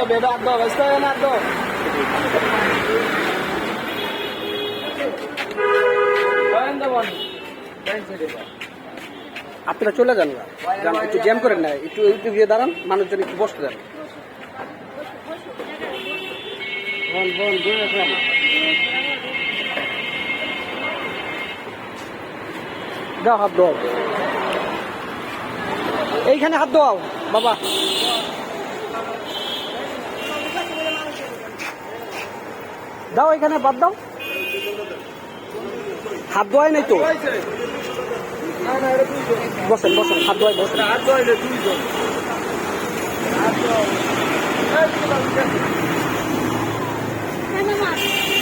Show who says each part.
Speaker 1: বেটা দো ব্যস্ত হয়ে না দো
Speaker 2: আপনারা চলে যান না, একটু জ্যাম করেন না, একটু একটু গিয়ে দাঁড়ান, মানুষজন একটু বসতে দেন। দাও হাত দাও, এইখানে হাত দাও বাবা। দাও এখানে বাদ দাও, হাত ধোয়াই নাই তো। বসেন বসেন, হাত ধোয়াই বসেন।
Speaker 1: হাত ধোয়াইলে দুইজন
Speaker 3: Hey, mama.